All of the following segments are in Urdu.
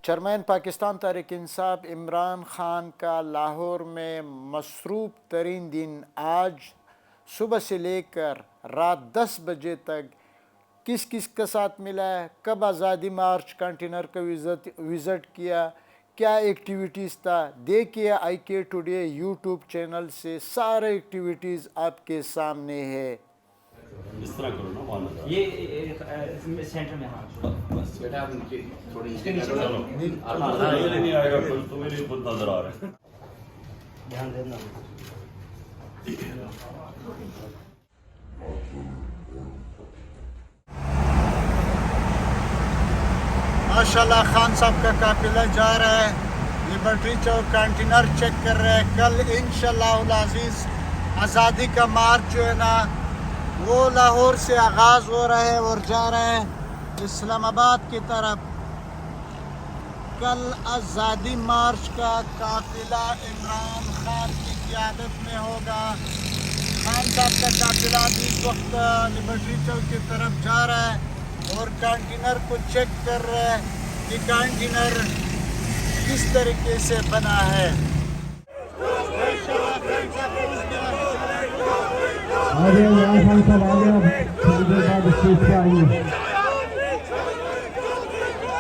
چیئرمین پاکستان تحریک انصاف عمران خان کا لاہور میں مصروف ترین دن آج صبح سے لے کر رات 10 بجے تک کس کس کے ساتھ ملا ہے، کب آزادی مارچ کنٹینر کا وزٹ کیا، کیا ایکٹیویٹیز تھا، دیکھیے آئی کے ٹوڈے یوٹیوب چینل سے سارے ایکٹیویٹیز آپ کے سامنے ہے۔ اس طرح کرو نا وہاں لگا یہ سینٹر میں ہاں بس بیٹا آپ نیچے تھوڑی اس کے نیچے چلو میرے نہیں آئے گا کل تو میرے خود نظر آ رہے ہیں۔ دھیان دینا۔ ماشاءاللہ خان صاحب کا قافلہ جا رہا ہے، لبرٹی چوک کنٹینر چیک کر رہے ہیں۔ کل انشاءاللہ العزیز آزادی کا مارچ جو ہے نا وہ لاہور سے آغاز ہو رہا ہے اور جا رہا ہے اسلام آباد کی طرف۔ کل آزادی مارچ کا قافلہ عمران خان کی قیادت میں ہوگا۔ خان صاحب کا قافلہ بھی اس وقت لبرٹی چوک کی طرف جا رہا ہے اور کنٹینر کو چیک کر رہے ہیں کہ کنٹینر کس طریقے سے بنا ہے۔ آگے خان صاحب آگے تھوڑی دیر بعد اسٹیج پہ آئیں گے۔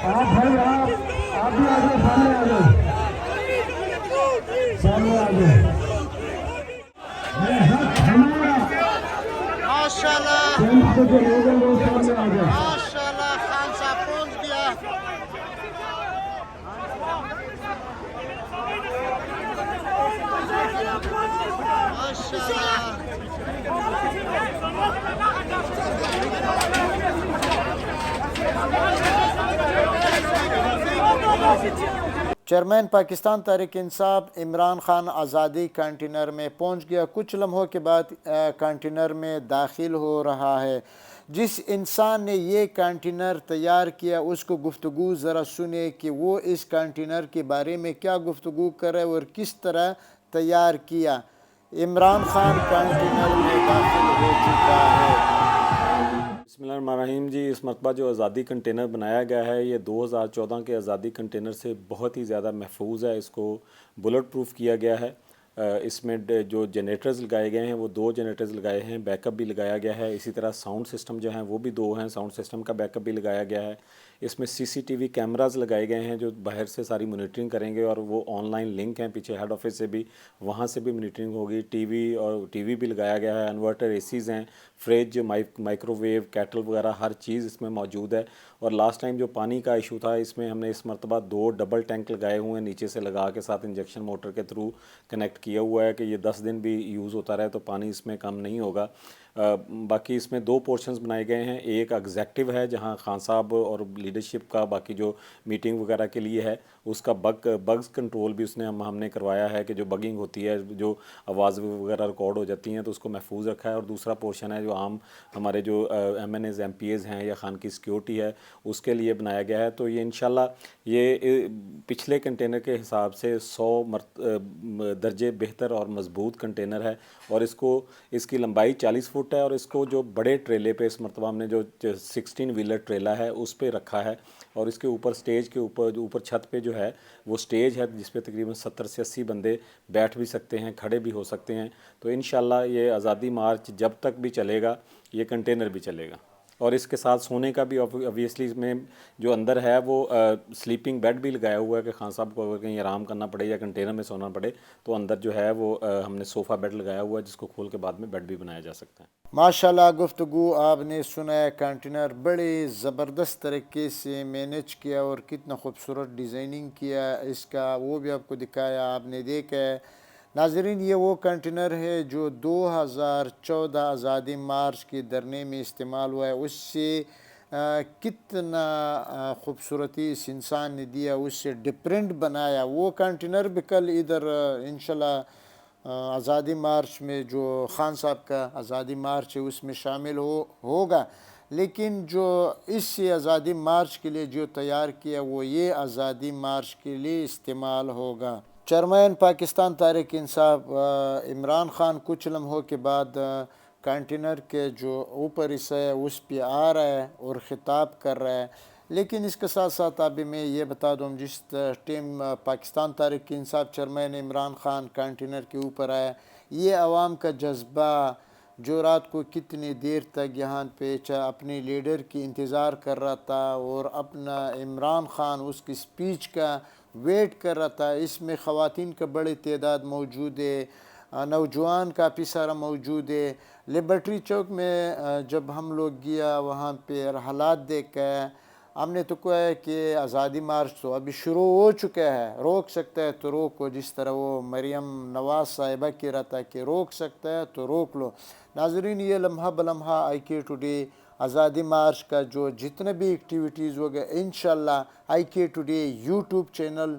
آپ بھائی آپ بھی آگے سامنے آ جاؤ، سامنے آ جاؤ۔ ماشاءاللہ ٹینٹ پہ جو لوگ ہیں وہ سامنے آ جاؤ۔ ماشاءاللہ خان صاحب پہنچ گیا۔ ماشاءاللہ چیئرمین پاکستان تحریک انصاف عمران خان آزادی کنٹینر میں پہنچ گیا، کچھ لمحوں کے بعد کنٹینر میں داخل ہو رہا ہے۔ جس انسان نے یہ کنٹینر تیار کیا اس کو گفتگو ذرا سنے کہ وہ اس کنٹینر کے بارے میں کیا گفتگو کرے اور کس طرح تیار کیا۔ عمران خان کنٹینر میں داخل ہو چکا ہے۔ بسم اللہ الرحمن الرحیم۔ جی اس مرتبہ جو آزادی کنٹینر بنایا گیا ہے یہ 2014 کے آزادی کنٹینر سے بہت ہی زیادہ محفوظ ہے۔ اس کو بلٹ پروف کیا گیا ہے۔ اس میں جو جنریٹرز لگائے گئے ہیں وہ 2 جنریٹرز لگائے ہیں، بیک اپ بھی لگایا گیا ہے۔ اسی طرح ساؤنڈ سسٹم جو ہیں وہ بھی 2 ہیں، ساؤنڈ سسٹم کا بیک اپ بھی لگایا گیا ہے۔ اس میں CCTV کیمراز لگائے گئے ہیں جو باہر سے ساری مانیٹرنگ کریں گے اور وہ آن لائن لنک ہیں پیچھے ہیڈ آفس سے بھی، وہاں سے بھی مانیٹرنگ ہوگی۔ ٹی وی بھی لگایا گیا ہے، انورٹر ACs ہیں، فریج، مائکرو ویو، کیٹل وغیرہ ہر چیز اس میں موجود ہے۔ اور لاسٹ ٹائم جو پانی کا ایشو تھا اس میں ہم نے اس مرتبہ 2 ڈبل ٹینک لگائے ہوئے ہیں، نیچے سے لگا کے ساتھ انجیکشن موٹر کے تھرو کنیکٹ کیا ہوا ہے کہ یہ 10 دن بھی یوز ہوتا رہے تو پانی اس میں کم نہیں ہوگا۔ باقی اس میں 2 پورشنز بنائے گئے ہیں، ایک ایگزیکٹو ہے جہاں خان صاحب اور لیڈرشپ کا باقی جو میٹنگ وغیرہ کے لیے ہے اس کا بگز کنٹرول بھی اس نے ہم نے کروایا ہے کہ جو بگنگ ہوتی ہے، جو آواز وغیرہ ریکارڈ ہو جاتی ہیں تو اس کو محفوظ رکھا ہے۔ اور دوسرا پورشن ہے جو عام ہمارے جو MNAs MPAs ہیں یا خان کی سیکیورٹی ہے اس کے لیے بنایا گیا ہے۔ تو یہ انشاءاللہ یہ پچھلے کنٹینر کے حساب سے 100 درجے بہتر اور مضبوط کنٹینر ہے اور اس کی لمبائی 40 فٹ ہے اور اس کو جو بڑے ٹریلے پہ اس مرتبہ ہم نے جو 16 ویلر ٹریلا ہے اس پہ رکھا ہے اور اس کے اوپر سٹیج کے اوپر چھت پہ جو ہے وہ سٹیج ہے جس پہ تقریباً 70 سے 80 بندے بیٹھ بھی سکتے ہیں، کھڑے بھی ہو سکتے ہیں۔ تو انشاءاللہ یہ آزادی مارچ جب تک بھی چلے گا یہ کنٹینر بھی چلے گا۔ اور اس کے ساتھ سونے کا بھی اوبویسلی اس میں جو اندر ہے وہ سلیپنگ بیڈ بھی لگایا ہوا ہے کہ خان صاحب کو اگر کہیں آرام کرنا پڑے یا کنٹینر میں سونا پڑے تو اندر جو ہے وہ ہم نے صوفہ بیڈ لگایا ہوا ہے جس کو کھول کے بعد میں بیڈ بھی بنایا جا سکتا ہے۔ ماشاءاللہ گفتگو آپ نے سنا ہے، کنٹینر بڑے زبردست طریقے سے مینیج کیا اور کتنا خوبصورت ڈیزائننگ کیا اس کا وہ بھی آپ کو دکھایا، آپ نے دیکھا ہے۔ ناظرین یہ وہ کنٹینر ہے جو 2014 آزادی مارچ کے دھرنے میں استعمال ہوا ہے، اس سے کتنا خوبصورتی اس انسان نے دیا، اس سے ڈفرینٹ بنایا۔ وہ کنٹینر بھی کل ادھر انشاءاللہ آزادی مارچ میں جو خان صاحب کا آزادی مارچ ہے اس میں شامل ہوگا، لیکن جو اس سے آزادی مارچ کے لیے جو تیار کیا وہ یہ آزادی مارچ کے لیے استعمال ہوگا۔ چیئرمین پاکستان تحریک انصاف عمران خان کچھ لمحوں کے بعد کنٹینر کے جو اوپر حصہ ہے اس پہ آ رہا ہے اور خطاب کر رہا ہے۔ لیکن اس کے ساتھ ساتھ ابھی میں یہ بتا دوں جس team Pakistan Tehreek Insaf chairman Imran Khan container کے اوپر آیا، یہ عوام کا جذبہ جو رات کو کتنی دیر تک یہاں پہ اپنے لیڈر کی انتظار کر رہا تھا اور اپنا عمران خان اس کی سپیچ کا ویٹ کر رہا تھا، اس میں خواتین کا بڑی تعداد موجود ہے، نوجوان کافی سارا موجود ہے۔ لبرٹی چوک میں جب ہم لوگ گیا وہاں پہ حالات دیکھ کے ہم نے تو کہا ہے کہ آزادی مارچ تو ابھی شروع ہو چکا ہے، روک سکتا ہے تو روکو، جس طرح وہ مریم نواز صاحبہ کہہ رہا تھا کہ روک سکتا ہے تو روک لو۔ ناظرین، یہ لمحہ بلمحہ آئی کے ٹوڈے آزادی مارچ کا جو جتنے بھی ایکٹیویٹیز ہو گئے، انشاءاللہ آئی کے ٹوڈے یوٹیوب چینل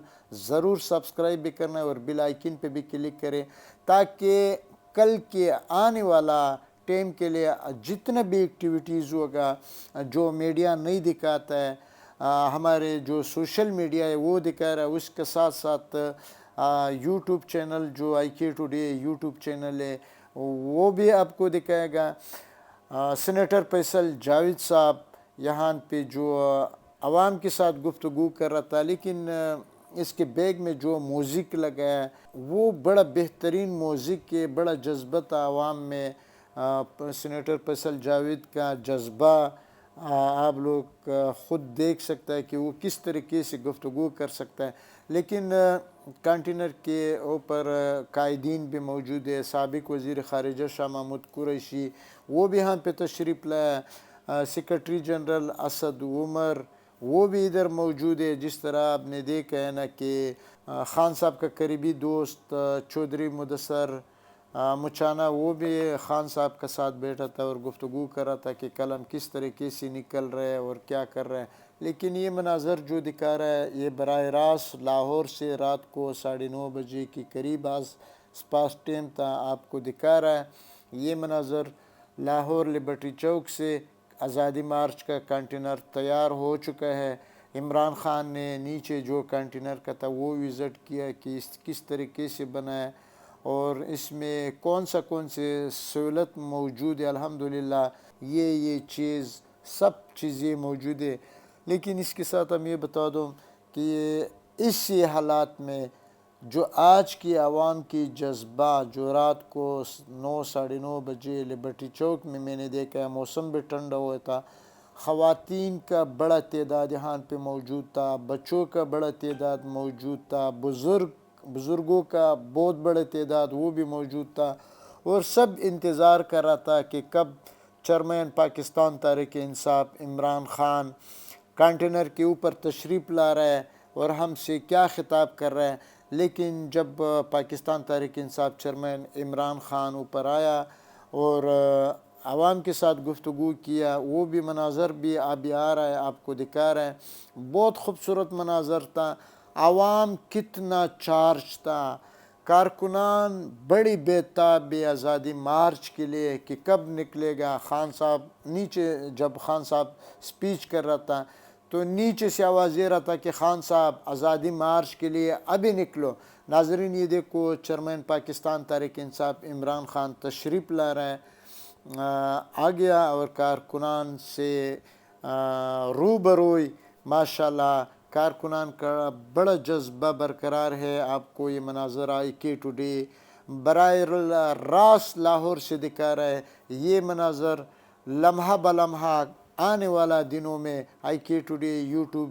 ضرور سبسکرائب بھی کرنا ہے اور بیل آئیکن پہ بھی کلک کریں تاکہ کل کے آنے والا ٹیم کے لیے جتنا بھی ایکٹیویٹیز ہوگا جو میڈیا نہیں دکھاتا ہے، ہمارے جو سوشل میڈیا ہے وہ دکھا رہا ہے، اس کے ساتھ ساتھ یوٹیوب چینل جو آئی کے ٹوڈے یوٹیوب چینل ہے وہ بھی آپ کو دکھائے گا۔ سینیٹر فیصل جاوید صاحب یہاں پہ جو عوام کے ساتھ گفتگو کر رہا تھا، لیکن اس کے بیگ میں جو موزک لگا ہے وہ بڑا بہترین موزک ہے، بڑا جذبہ تھا عوام میں۔ سینیٹر فیصل جاوید کا جذبہ آپ لوگ خود دیکھ سکتا ہے کہ وہ کس طریقے سے گفتگو کر سکتا ہے، لیکن کنٹینر کے اوپر قائدین بھی موجود ہے۔ سابق وزیر خارجہ شاہ محمود قریشی وہ بھی یہاں پہ تشریف لایا، سیکرٹری جنرل اسد عمر وہ بھی ادھر موجود ہے۔ جس طرح آپ نے دیکھا ہے نا کہ خان صاحب کا قریبی دوست چودھری مدثر مچانا وہ بھی خان صاحب کا ساتھ بیٹھا تھا اور گفتگو کر رہا تھا کہ کل ہم کس طریقے سے نکل رہے ہیں اور کیا کر رہے ہیں۔ لیکن یہ مناظر جو دکھا رہا ہے یہ براہ راست لاہور سے رات کو 9:30 بجے کے قریب آس پاس ٹائم تھا، آپ کو دکھا رہا ہے۔ یہ مناظر لاہور لبرٹی چوک سے آزادی مارچ کا کنٹینر تیار ہو چکا ہے۔ عمران خان نے نیچے جو کنٹینر کا تھا وہ وزٹ کیا کہ کس طریقے سے بنا ہے اور اس میں کون سے سہولت موجود ہے۔ الحمدللہ یہ چیز سب چیزیں موجود ہے، لیکن اس کے ساتھ ہم یہ بتا دوں کہ اس حالات میں جو آج کی عوام کی جذبہ جو رات کو 9:30 بجے لبرٹی چوک میں نے دیکھا ہے، موسم بھی ٹھنڈا ہوا تھا، خواتین کا بڑا تعداد یہاں پہ موجود تھا، بچوں کا بڑا تعداد موجود تھا، بزرگوں کا بہت بڑا تعداد وہ بھی موجود تھا، اور سب انتظار کر رہا تھا کہ کب چیئرمین پاکستان تحریک انصاف عمران خان کنٹینر کے اوپر تشریف لا رہا ہے اور ہم سے کیا خطاب کر رہا ہے۔ لیکن جب پاکستان تحریک انصاف چیئرمین عمران خان اوپر آیا اور عوام کے ساتھ گفتگو کیا، وہ بھی مناظر بھی ابھی آ رہا ہے، آپ کو دکھا رہا ہے۔ بہت خوبصورت مناظر تھا، عوام کتنا چارج تھا، کارکنان بڑی بےتاب آزادی مارچ کے لیے کہ کب نکلے گا۔ خان صاحب نیچے جب خان صاحب سپیچ کر رہا تھا تو نیچے سے آواز دے رہا تھا کہ خان صاحب آزادی مارچ کے لیے ابھی نکلو۔ ناظرین، یہ دیکھو چیئرمین پاکستان تحریک انصاف عمران خان تشریف لا رہا ہے، آ گیا اور کارکنان سے روبروئی۔ ماشاءاللہ کارکنان کا بڑا جذبہ برقرار ہے، آپ کو یہ مناظر آئی کے ٹوڈے براہ راست لاہور سے دکھا رہا ہے۔ یہ مناظر لمحہ بلمحہ آنے والا دنوں میں آئی کے ٹوڈے یوٹیوب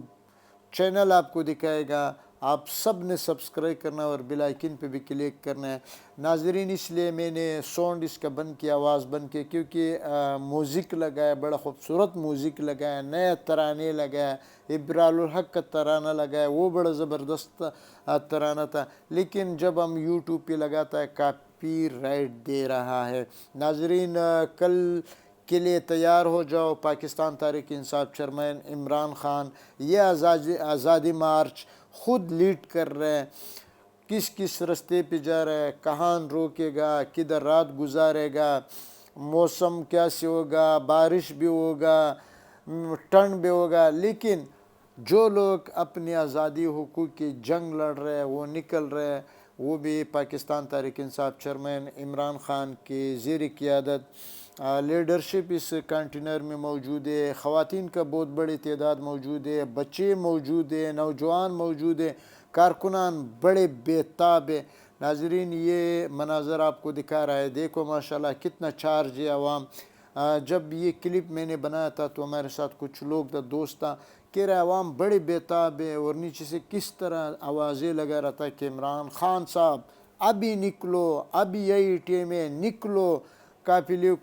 چینل آپ کو دکھائے گا، آپ سب نے سبسکرائب کرنا اور بیل آئیکن پہ بھی کلک کرنا ہے۔ ناظرین، اس لیے میں نے ساؤنڈ اس کا بند کیا، آواز بند کی، کیونکہ موزک لگا ہے، بڑا خوبصورت موزک لگا ہے، نئے ترانے لگا ہے، ابرال الحق کا ترانہ لگا ہے، وہ بڑا زبردست ترانہ تھا، لیکن جب ہم یوٹیوب پہ لگاتا ہے کاپی رائٹ دے رہا ہے۔ ناظرین، کل کے لیے تیار ہو جاؤ، پاکستان تحریک انصاف چیئرمین عمران خان یہ آزادی مارچ خود لیڈ کر رہے ہیں، کس رستے پہ جا رہا ہے، کہاں روکے گا، کدھر رات گزارے گا، موسم کیسے ہوگا، بارش بھی ہوگا، ٹھنڈ بھی ہوگا، لیکن جو لوگ اپنی آزادی حقوق کی جنگ لڑ رہے ہیں وہ نکل رہے ہیں، وہ بھی پاکستان تحریک انصاف چیئرمین عمران خان کی زیر قیادت لیڈرشپ اس کنٹینر میں موجود ہے، خواتین کا بہت بڑی تعداد موجود ہے، بچے موجود ہیں، نوجوان موجود ہیں، کارکنان بڑے بےتاب ہیں۔ ناظرین یہ مناظر آپ کو دکھا رہا ہے، دیکھو ماشاءاللہ کتنا چارج ہے عوام۔ جب یہ کلپ میں نے بنایا تھا تو ہمارے ساتھ کچھ لوگ تھا، دوست تھا، کہہ رہے عوام بڑے بےتاب ہے، اور نیچے سے کس طرح آوازیں لگا رہا تھا کہ عمران خان صاحب ابھی نکلو، ابھی یہی ٹیم ہے، نکلو، قافلوں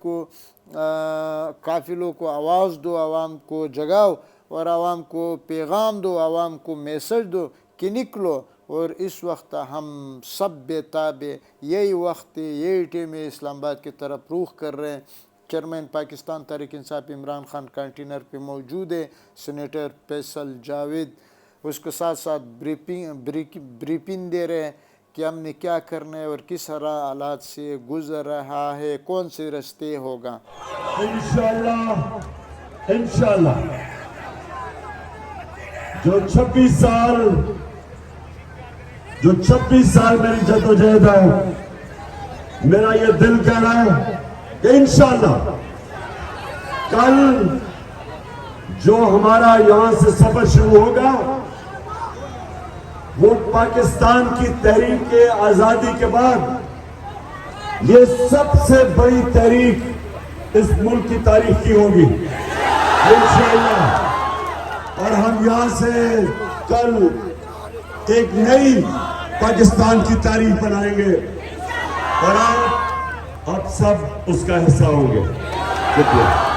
کو آواز دو، عوام کو جگاؤ اور عوام کو پیغام دو، عوام کو میسج دو کہ نکلو۔ اور اس وقت ہم سب بےتاب ہے، یہی وقت ہے، یہی ٹیم ہے، اسلام آباد کی طرف رخ کر رہے ہیں۔ چیئرمین پاکستان تحریک انصاف عمران خان کنٹینر پہ موجود ہے، سینیٹر فیصل جاوید اس کے ساتھ ساتھ بریفنگ دے رہے ہیں کہ ہم نے کیا کرنا ہے اور کس طرح حالات سے گزر رہا ہے، کون سے رستے ہوگا۔ انشاءاللہ جو 26 سال میری جدوجہد ہے، میرا یہ دل کہہ رہا ہے کہ انشاءاللہ کل جو ہمارا یہاں سے سفر شروع ہوگا وہ پاکستان کی تحریک آزادی کے بعد یہ سب سے بڑی تحریک اس ملک کی تاریخ کی ہوگی انشاءاللہ۔ اور ہم یہاں سے کل ایک نئی پاکستان کی تاریخ بنائیں گے اور آپ سب اس کا حصہ ہوں گے۔ شکریہ۔